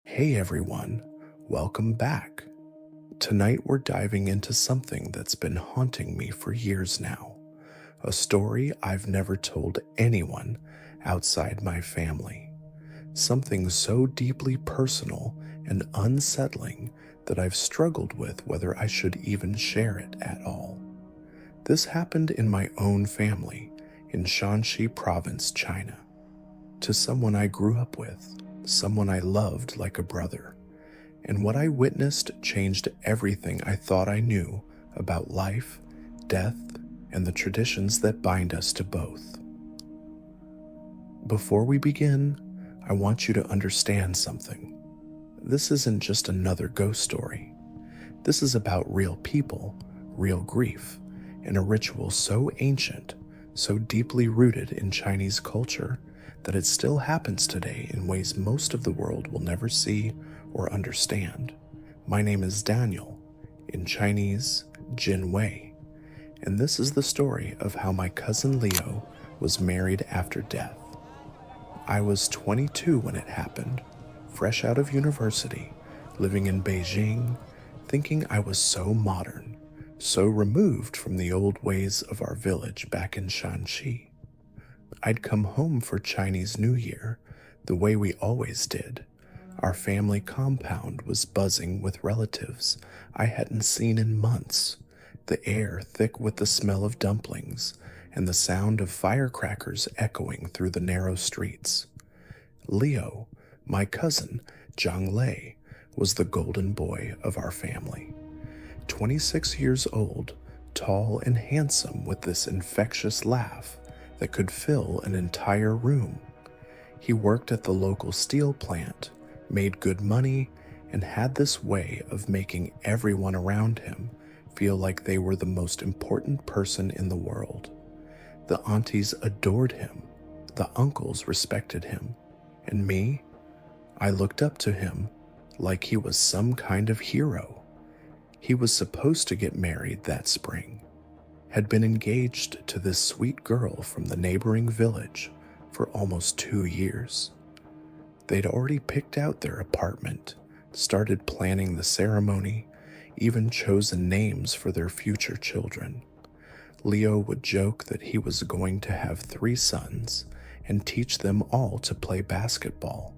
Hey everyone, welcome back. Tonight we're diving into something that's been haunting me for years now. A story I've never told anyone outside my family. Something so deeply personal and unsettling that I've struggled with whether I should even share it at all. This happened in my own family in Shanxi province, China, to someone I grew up with, someone I loved like a brother. And what I witnessed changed everything I thought I knew about life, death, and the traditions that bind us to both. Before we begin, I want you to understand something. This isn't just another ghost story. This is about real people, real grief, and a ritual so ancient, so deeply rooted in Chinese culture that it still happens today in ways most of the world will never see or understand. My name is Daniel, in Chinese, Jin Wei, and this is the story of how my cousin Leo was married after death. I was 22 when it happened, fresh out of university, living in Beijing, thinking I was so modern, so removed from the old ways of our village back in Shanxi. I'd come home for Chinese New Year, the way we always did. Our family compound was buzzing with relatives I hadn't seen in months, the air thick with the smell of dumplings and the sound of firecrackers echoing through the narrow streets. Leo, my cousin, Zhang Lei, was the golden boy of our family. 26 years old, tall and handsome with this infectious laugh that could fill an entire room. He worked at the local steel plant, made good money, and had this way of making everyone around him feel like they were the most important person in the world. The aunties adored him, the uncles respected him, and me, I looked up to him like he was some kind of hero. He was supposed to get married that spring, had been engaged to this sweet girl from the neighboring village for almost 2 years. They'd already picked out their apartment, started planning the ceremony, even chosen names for their future children. Leo would joke that he was going to have 3 sons and teach them all to play basketball.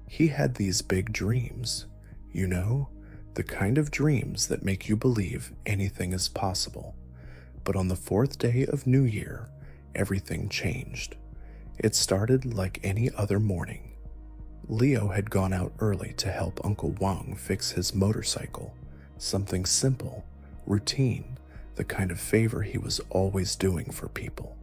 He had these big dreams, the kind of dreams that make you believe anything is possible. But on the 4th day of New Year, everything changed. It started like any other morning. Leo had gone out early to help Uncle Wang fix his motorcycle, something simple, routine, the kind of favor he was always doing for people.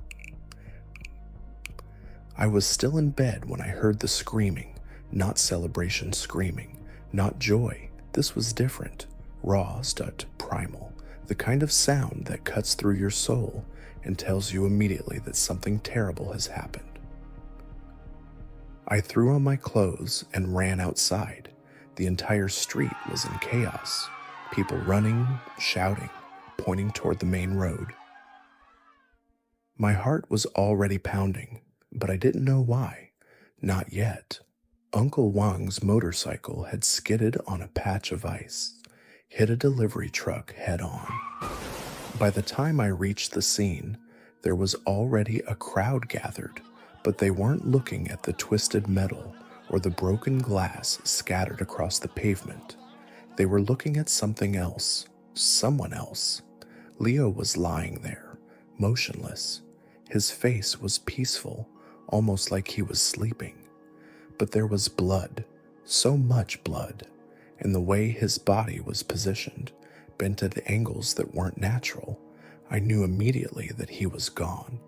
I was still in bed when I heard the screaming, not celebration screaming, not joy. This was different, raw, primal. The kind of sound that cuts through your soul and tells you immediately that something terrible has happened. I threw on my clothes and ran outside. The entire street was in chaos. People running, shouting, pointing toward the main road. My heart was already pounding, but I didn't know why. Not yet. Uncle Wang's motorcycle had skidded on a patch of ice, hit a delivery truck head on. By the time I reached the scene, there was already a crowd gathered, but they weren't looking at the twisted metal or the broken glass scattered across the pavement. They were looking at something else, someone else. Leo was lying there, motionless. His face was peaceful, almost like he was sleeping. But there was blood, so much blood, and the way his body was positioned, bent at angles that weren't natural, I knew immediately that he was gone.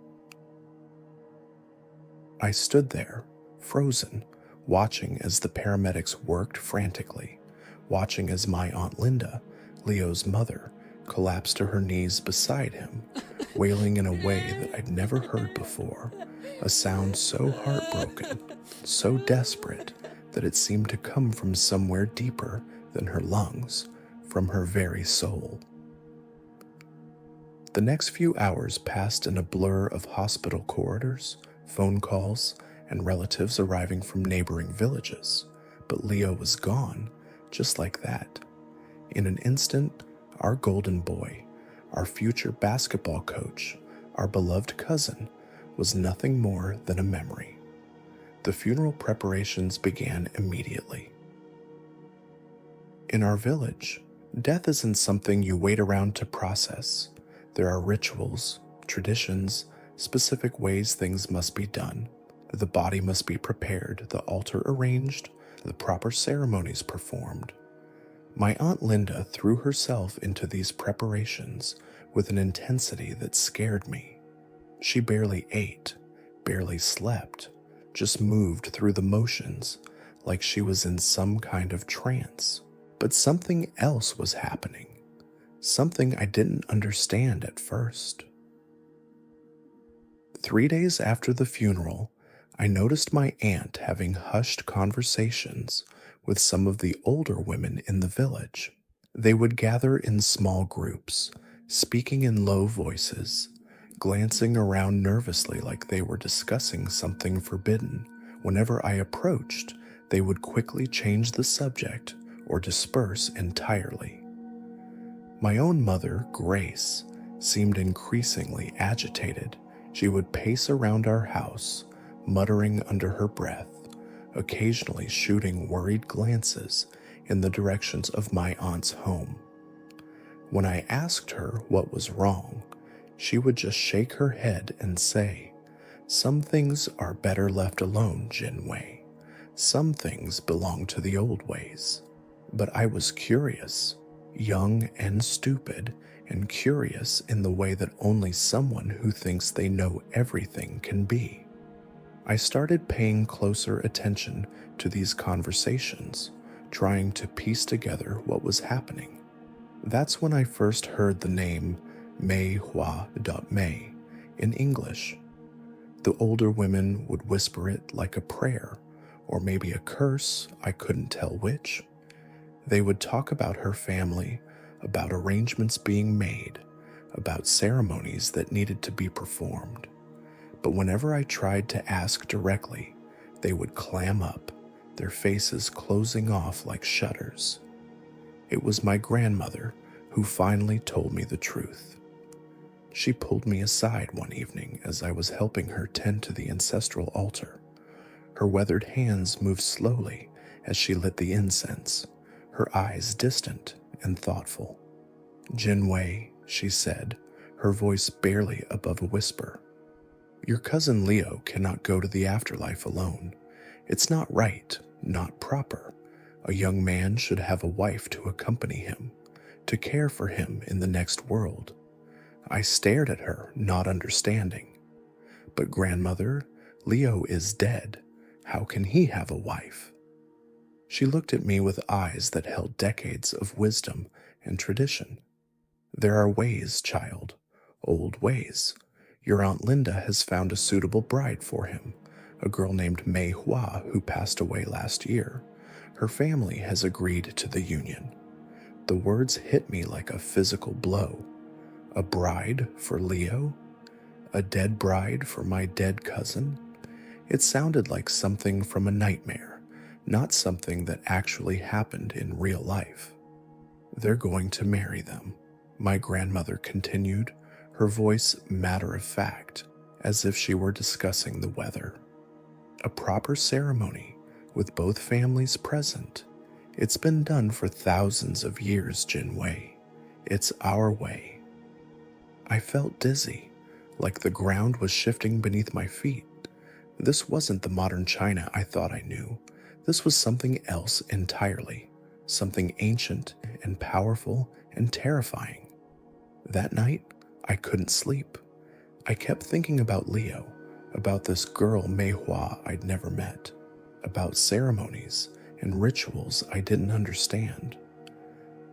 I stood there, frozen, watching as the paramedics worked frantically, watching as my Aunt Linda, Leo's mother, collapsed to her knees beside him, wailing in a way that I'd never heard before, a sound so heartbroken, so desperate, that it seemed to come from somewhere deeper than her lungs, from her very soul. The next few hours passed in a blur of hospital corridors, phone calls, and relatives arriving from neighboring villages, But Leo was gone, just like that. In an instant, our golden boy, our future basketball coach, our beloved cousin, was nothing more than a memory. The funeral preparations began immediately. In our village, death isn't something you wait around to process. There are rituals, traditions, specific ways things must be done. The body must be prepared, the altar arranged, the proper ceremonies performed. My Aunt Linda threw herself into these preparations with an intensity that scared me. She barely ate, barely slept, just moved through the motions like she was in some kind of trance. But something else was happening, something I didn't understand at first. 3 days after the funeral, I noticed my aunt having hushed conversations with some of the older women in the village. They would gather in small groups, speaking in low voices, glancing around nervously like they were discussing something forbidden. Whenever I approached, they would quickly change the subject or disperse entirely. My own mother, Grace, seemed increasingly agitated. She would pace around our house, muttering under her breath, occasionally shooting worried glances in the directions of my aunt's home. When I asked her what was wrong, she would just shake her head and say, "Some things are better left alone, Jin Wei. Some things belong to the old ways." But I was curious, young and stupid, and curious in the way that only someone who thinks they know everything can be. I started paying closer attention to these conversations, trying to piece together what was happening. That's when I first heard the name Mei Hua Mei in English. The older women would whisper it like a prayer, or maybe a curse, I couldn't tell which. They would talk about her family, about arrangements being made, about ceremonies that needed to be performed. But whenever I tried to ask directly, they would clam up, their faces closing off like shutters. It was my grandmother who finally told me the truth. She pulled me aside one evening as I was helping her tend to the ancestral altar. Her weathered hands moved slowly as she lit the incense, her eyes distant and thoughtful. "Jin Wei," she said, her voice barely above a whisper. "Your cousin Leo cannot go to the afterlife alone. It's not right, not proper. A young man should have a wife to accompany him, to care for him in the next world." I stared at her, not understanding. "But grandmother, Leo is dead. How can he have a wife?" She looked at me with eyes that held decades of wisdom and tradition. "There are ways, child, old ways. Your Aunt Linda has found a suitable bride for him, a girl named Mei Hua who passed away last year. Her family has agreed to the union." The words hit me like a physical blow. A bride for Leo? A dead bride for my dead cousin? It sounded like something from a nightmare, not something that actually happened in real life. "They're going to marry them," my grandmother continued, her voice matter of fact, as if she were discussing the weather. "A proper ceremony, with both families present. It's been done for thousands of years, Jin Wei. It's our way." I felt dizzy, like the ground was shifting beneath my feet. This wasn't the modern China I thought I knew. This was something else entirely, something ancient and powerful and terrifying. That night, I couldn't sleep. I kept thinking about Leo, about this girl Mei Hua I'd never met, about ceremonies and rituals I didn't understand.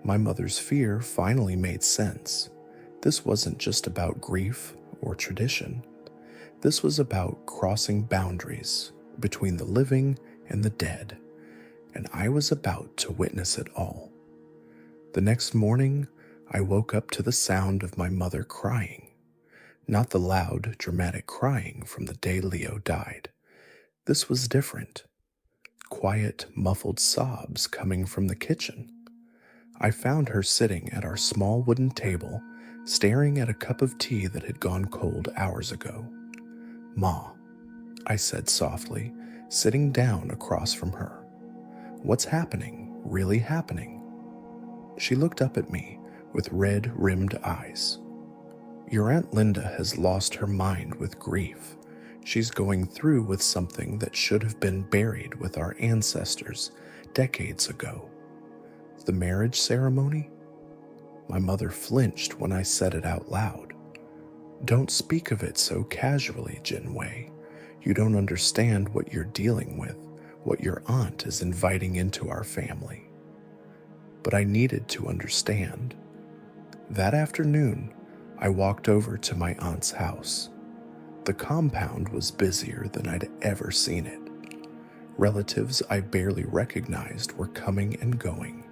My mother's fear finally made sense. This wasn't just about grief or tradition. This was about crossing boundaries between the living and the dead, and I was about to witness it all. The next morning, I woke up to the sound of my mother crying. Not the loud, dramatic crying from the day Leo died. This was different. quiet, muffled sobs coming from the kitchen. I found her sitting at our small wooden table, staring at a cup of tea that had gone cold hours ago. "Ma," I said softly, sitting down across from her. "What's happening? Really happening?" She looked up at me with red-rimmed eyes. "Your Aunt Linda has lost her mind with grief. She's going through with something that should have been buried with our ancestors decades ago." "The marriage ceremony?" My mother flinched when I said it out loud. "Don't speak of it so casually, Jin Wei. You don't understand what you're dealing with, what your aunt is inviting into our family." But I needed to understand. That afternoon, I walked over to my aunt's house. The compound was busier than I'd ever seen it. Relatives I barely recognized were coming and going.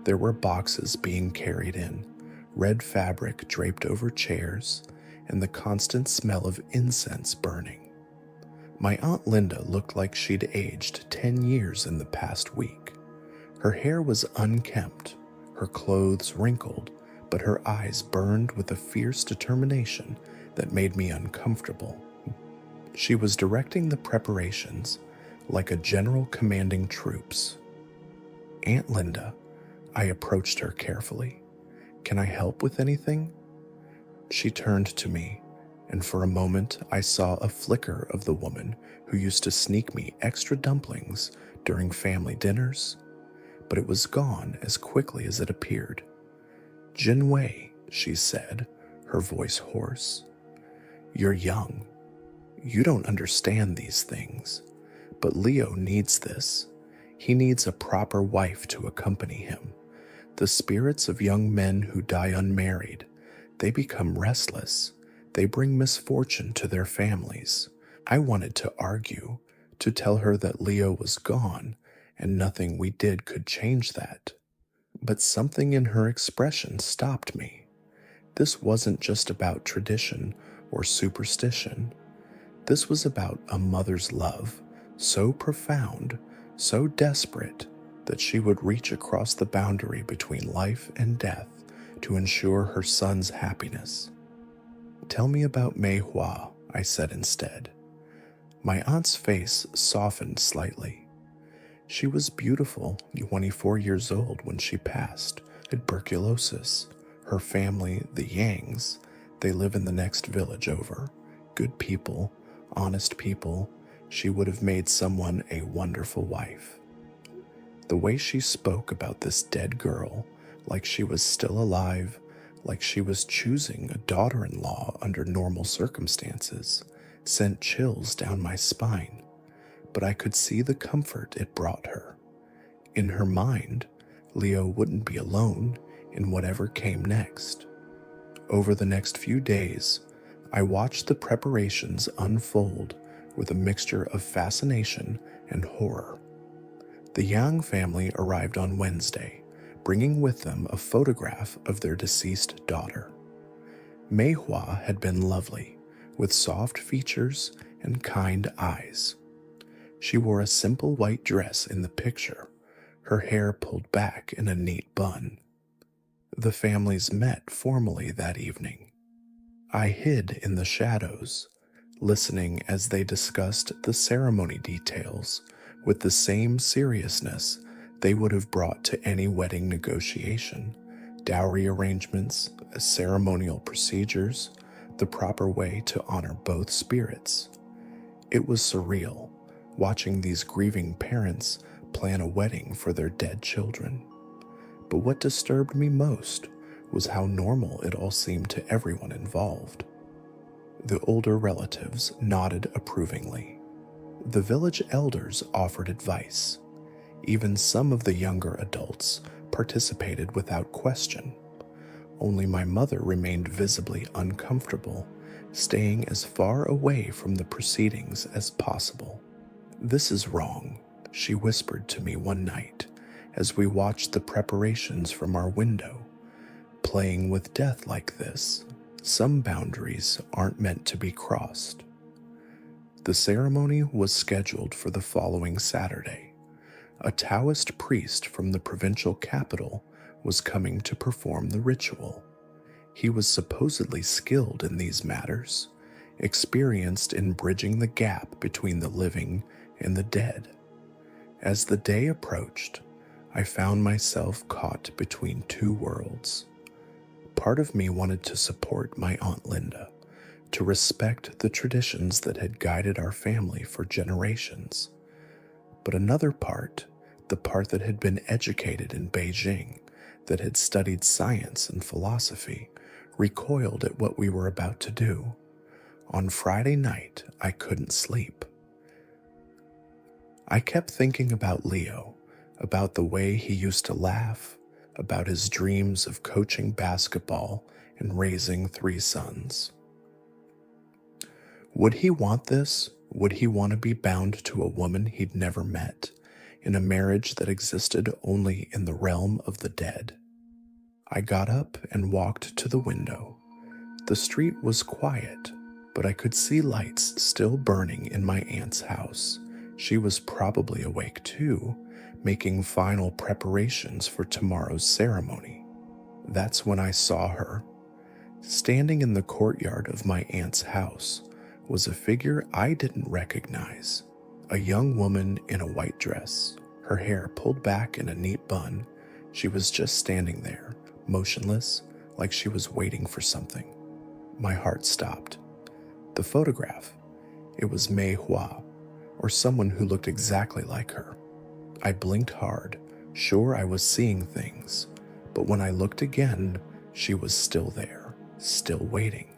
There were boxes being carried in, red fabric draped over chairs, and the constant smell of incense burning. My Aunt Linda looked like she'd aged 10 years in the past week. Her hair was unkempt, her clothes wrinkled, but her eyes burned with a fierce determination that made me uncomfortable. She was directing the preparations like a general commanding troops. "Aunt Linda," I approached her carefully. "Can I help with anything?" She turned to me, and for a moment I saw a flicker of the woman who used to sneak me extra dumplings during family dinners, but it was gone as quickly as it appeared. "Jin Wei," she said, her voice hoarse. "You're young. You don't understand these things, but Leo needs this. He needs a proper wife to accompany him. The spirits of young men who die unmarried, they become restless. They bring misfortune to their families." I wanted to argue, to tell her that Leo was gone and nothing we did could change that. But something in her expression stopped me. This wasn't just about tradition or superstition. This was about a mother's love, so profound, so desperate, that she would reach across the boundary between life and death to ensure her son's happiness. "Tell me about Mei Hua," I said instead. My aunt's face softened slightly. "She was beautiful, 24 years old when she passed, tuberculosis. Her family, the Yangs, they live in the next village over. Good people, honest people. She would have made someone a wonderful wife." The way she spoke about this dead girl, like she was still alive, like she was choosing a daughter-in-law under normal circumstances, sent chills down my spine. But I could see the comfort it brought her. In her mind, Leo wouldn't be alone in whatever came next. Over the next few days, I watched the preparations unfold with a mixture of fascination and horror. The Yang family arrived on Wednesday, bringing with them a photograph of their deceased daughter. Mei Hua had been lovely, with soft features and kind eyes. She wore a simple white dress in the picture, her hair pulled back in a neat bun. The families met formally that evening. I hid in the shadows, listening as they discussed the ceremony details with the same seriousness they would have brought to any wedding negotiation: dowry arrangements, ceremonial procedures, the proper way to honor both spirits. It was surreal, watching these grieving parents plan a wedding for their dead children. But what disturbed me most was how normal it all seemed to everyone involved. The older relatives nodded approvingly. The village elders offered advice. Even some of the younger adults participated without question. Only my mother remained visibly uncomfortable, staying as far away from the proceedings as possible. "This is wrong," she whispered to me one night as we watched the preparations from our window. "Playing with death like this, some boundaries aren't meant to be crossed." The ceremony was scheduled for the following Saturday. A Taoist priest from the provincial capital was coming to perform the ritual. He was supposedly skilled in these matters, experienced in bridging the gap between the living and the dead. As the day approached, I found myself caught between two worlds. Part of me wanted to support my Aunt Linda, to respect the traditions that had guided our family for generations. But another part, the part that had been educated in Beijing, that had studied science and philosophy, recoiled at what we were about to do. On Friday night, I couldn't sleep. I kept thinking about Leo, about the way he used to laugh, about his dreams of coaching basketball and raising 3 sons. Would he want this? Would he want to be bound to a woman he'd never met, in a marriage that existed only in the realm of the dead? I got up and walked to the window. The street was quiet, but I could see lights still burning in my aunt's house. She was probably awake too, making final preparations for tomorrow's ceremony. That's when I saw her. Standing in the courtyard of my aunt's house was a figure I didn't recognize. A young woman in a white dress, her hair pulled back in a neat bun. She was just standing there, motionless, like she was waiting for something. My heart stopped. The photograph, it was Mei Hua, or someone who looked exactly like her. I blinked hard, sure I was seeing things, but when I looked again, she was still there, still waiting.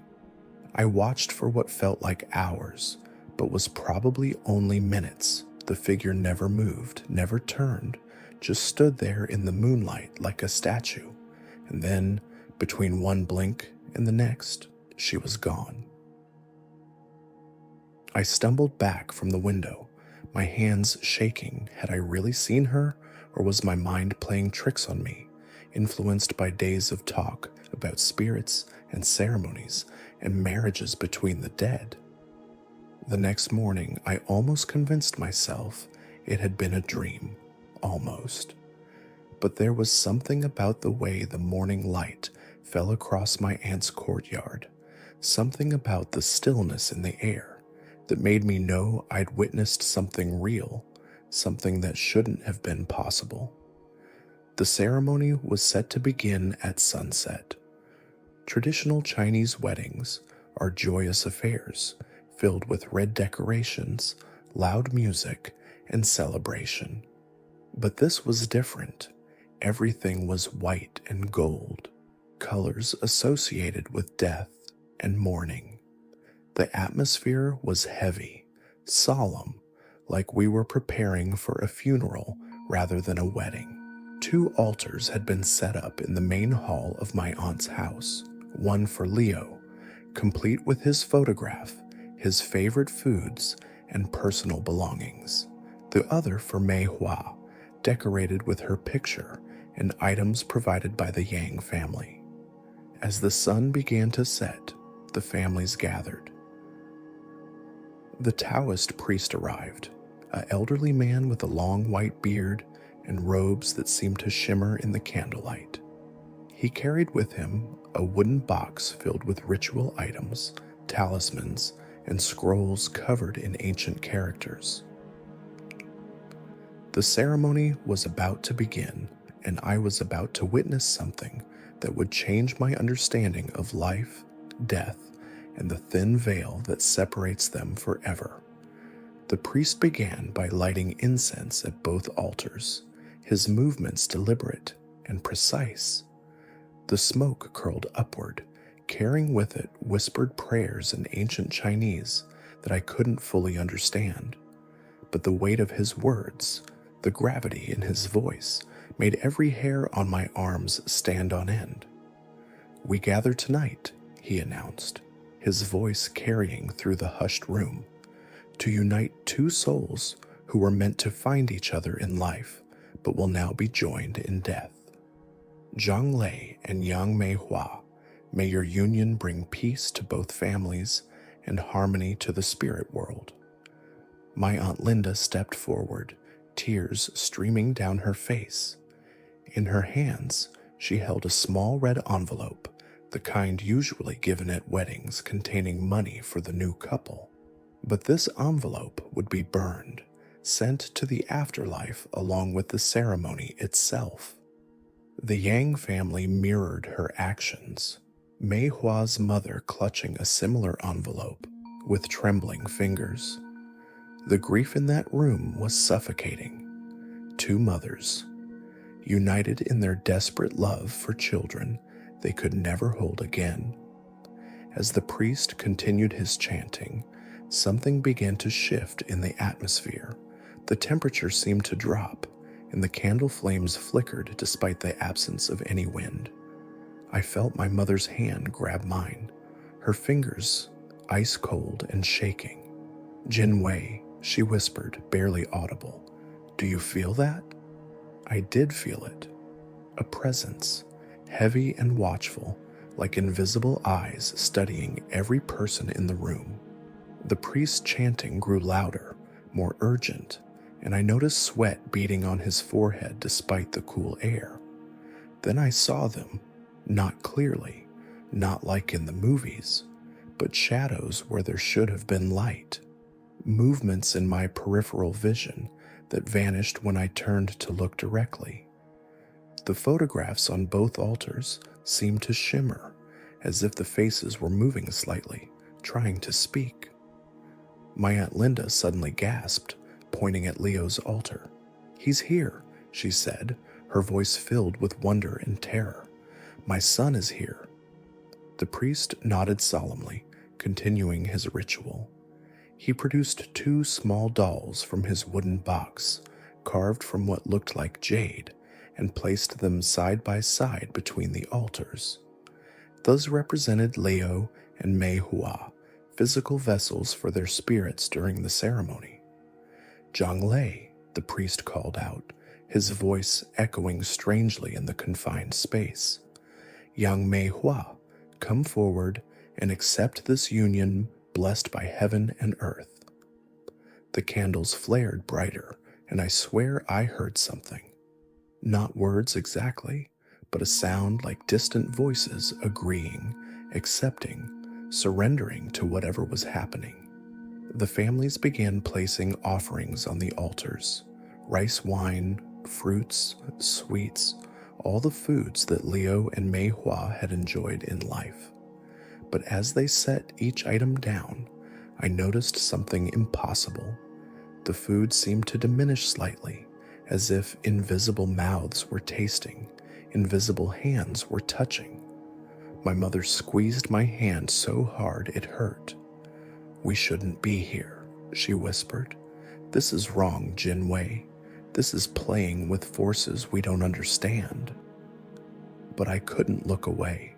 I watched for what felt like hours, but was probably only minutes. The figure never moved, never turned, just stood there in the moonlight like a statue, and then, between one blink and the next, she was gone. I stumbled back from the window, my hands shaking. Had I really seen her, or was my mind playing tricks on me, influenced by days of talk about spirits and ceremonies and marriages between the dead? The next morning, I almost convinced myself it had been a dream, almost. But there was something about the way the morning light fell across my aunt's courtyard, something about the stillness in the air, that made me know I'd witnessed something real, something that shouldn't have been possible. The ceremony was set to begin at sunset. Traditional Chinese weddings are joyous affairs filled with red decorations, loud music, and celebration. But this was different. Everything was white and gold, colors associated with death and mourning. The atmosphere was heavy, solemn, like we were preparing for a funeral rather than a wedding. 2 altars had been set up in the main hall of my aunt's house, one for Leo, complete with his photograph, his favorite foods, and personal belongings. The other for Mei Hua, decorated with her picture and items provided by the Yang family. As the sun began to set, the families gathered. The Taoist priest arrived, an elderly man with a long white beard and robes that seemed to shimmer in the candlelight. He carried with him a wooden box filled with ritual items, talismans, and scrolls covered in ancient characters. The ceremony was about to begin, and I was about to witness something that would change my understanding of life, death, and the thin veil that separates them forever. The priest began by lighting incense at both altars, his movements deliberate and precise. The smoke curled upward, carrying with it whispered prayers in ancient Chinese that I couldn't fully understand. But the weight of his words, the gravity in his voice, made every hair on my arms stand on end. "We gather tonight," he announced, his voice carrying through the hushed room, "to unite 2 souls who were meant to find each other in life, but will now be joined in death. Zhang Lei and Yang Mei Hua, may your union bring peace to both families and harmony to the spirit world." My Aunt Linda stepped forward, tears streaming down her face. In her hands, she held a small red envelope, the kind usually given at weddings containing money for the new couple. But this envelope would be burned, sent to the afterlife along with the ceremony itself. The Yang family mirrored her actions, Mei Hua's mother clutching a similar envelope with trembling fingers. The grief in that room was suffocating. Two mothers, united in their desperate love for children they could never hold again. As the priest continued his chanting, something began to shift in the atmosphere. The temperature seemed to drop, and the candle flames flickered despite the absence of any wind. I felt my mother's hand grab mine, her fingers ice cold and shaking. "Jin Wei," she whispered, barely audible. "Do you feel that?" I did feel it. A presence, heavy and watchful, like invisible eyes studying every person in the room. The priest's chanting grew louder, more urgent, and I noticed sweat beading on his forehead despite the cool air. Then I saw them, not clearly, not like in the movies, but shadows where there should have been light. Movements in my peripheral vision that vanished when I turned to look directly. The photographs on both altars seemed to shimmer, as if the faces were moving slightly, trying to speak. My Aunt Linda suddenly gasped, pointing at Leo's altar. "He's here," she said, her voice filled with wonder and terror. "My son is here." The priest nodded solemnly, continuing his ritual. He produced two small dolls from his wooden box, carved from what looked like jade, and placed them side by side between the altars. Those represented Leo and Mei Hua, physical vessels for their spirits during the ceremony. "Zhang Lei," the priest called out, his voice echoing strangely in the confined space. "Young Mei Hua, come forward and accept this union blessed by heaven and earth." The candles flared brighter, and I swear I heard something. Not words exactly, but a sound like distant voices agreeing, accepting, surrendering to whatever was happening. The families began placing offerings on the altars: rice wine, fruits, sweets, all the foods that Leo and Mei Hua had enjoyed in life. But as they set each item down, I noticed something impossible. The food seemed to diminish slightly, as if invisible mouths were tasting, invisible hands were touching. My mother squeezed my hand so hard it hurt. "We shouldn't be here," she whispered. "This is wrong, Jin Wei. This is playing with forces we don't understand." But I couldn't look away.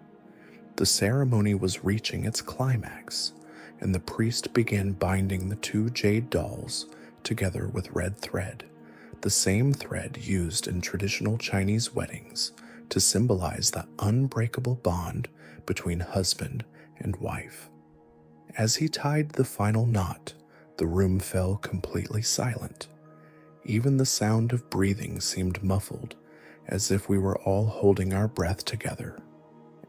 The ceremony was reaching its climax, and the priest began binding the two jade dolls together with red thread, the same thread used in traditional Chinese weddings to symbolize the unbreakable bond between husband and wife. As he tied the final knot, the room fell completely silent. Even the sound of breathing seemed muffled, as if we were all holding our breath together.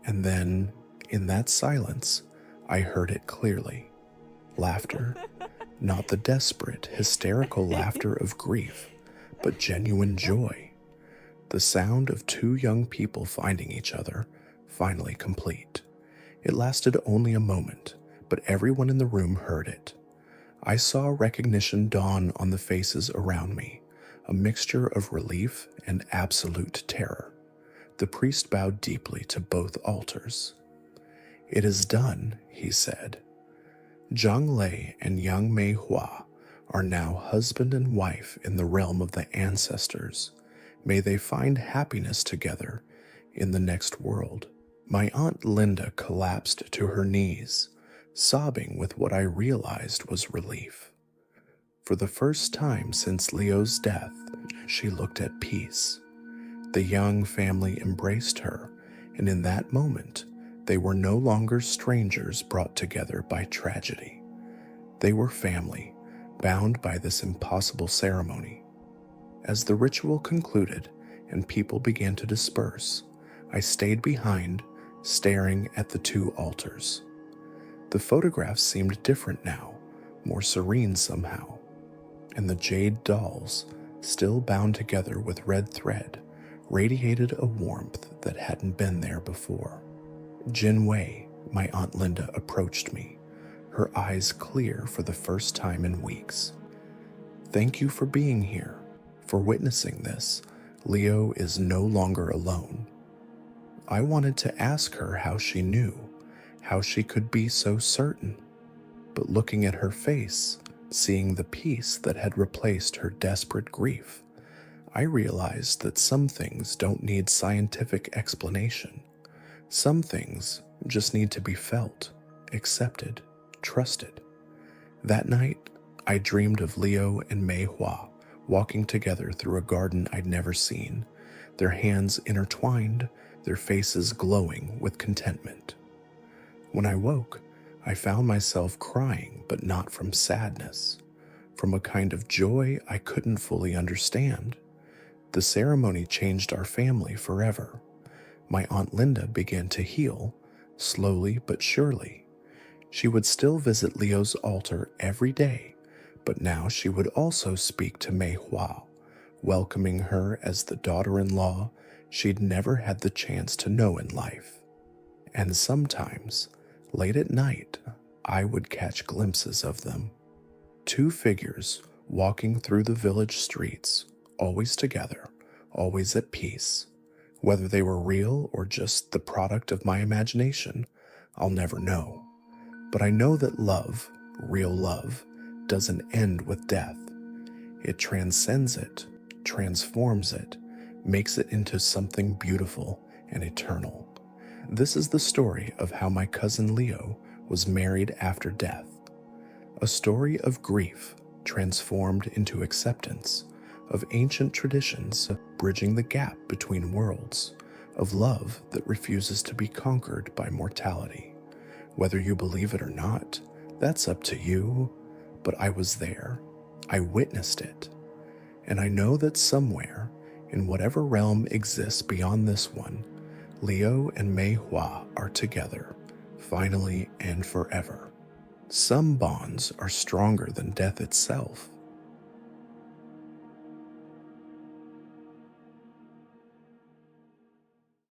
And then, in that silence, I heard it clearly. Laughter. Not the desperate, hysterical laughter of grief, but genuine joy. The sound of two young people finding each other, finally complete. It lasted only a moment, but everyone in the room heard it. I saw recognition dawn on the faces around me, a mixture of relief and absolute terror. The priest bowed deeply to both altars. "It is done," he said. "Zhang Lei and young Mei Hua are now husband and wife in the realm of the ancestors. May they find happiness together in the next world." My Aunt Linda collapsed to her knees, sobbing with what I realized was relief. For the first time since Leo's death, she looked at peace. The young family embraced her, and in that moment, they were no longer strangers brought together by tragedy. They were family, bound by this impossible ceremony. As the ritual concluded and people began to disperse, I stayed behind, staring at the two altars. The photographs seemed different now, more serene somehow, and the jade dolls, still bound together with red thread, radiated a warmth that hadn't been there before. Jin Wei, my Aunt Linda, approached me, her eyes clear for the first time in weeks. "Thank you for being here, for witnessing this. Leo is no longer alone." I wanted to ask her how she knew, how she could be so certain, but looking at her face, seeing the peace that had replaced her desperate grief, I realized that some things don't need scientific explanation. Some things just need to be felt, accepted, trusted. That night, I dreamed of Leo and Mei Hua walking together through a garden I'd never seen, their hands intertwined, their faces glowing with contentment. When I woke, I found myself crying, but not from sadness, from a kind of joy I couldn't fully understand. The ceremony changed our family forever. My Aunt Linda began to heal, slowly but surely. She would still visit Leo's altar every day, but now she would also speak to Mei Hua, welcoming her as the daughter-in-law she'd never had the chance to know in life. And sometimes, late at night, I would catch glimpses of them. Two figures walking through the village streets, always together, always at peace. Whether they were real or just the product of my imagination, I'll never know. But I know that love, real love, doesn't end with death. It transcends it, transforms it, makes it into something beautiful and eternal. This is the story of how my cousin Leo was married after death. A story of grief transformed into acceptance, of ancient traditions bridging the gap between worlds, of love that refuses to be conquered by mortality. Whether you believe it or not, that's up to you, but I was there. I witnessed it. And I know that somewhere, in whatever realm exists beyond this one, Leo and Mei Hua are together, finally and forever. Some bonds are stronger than death itself.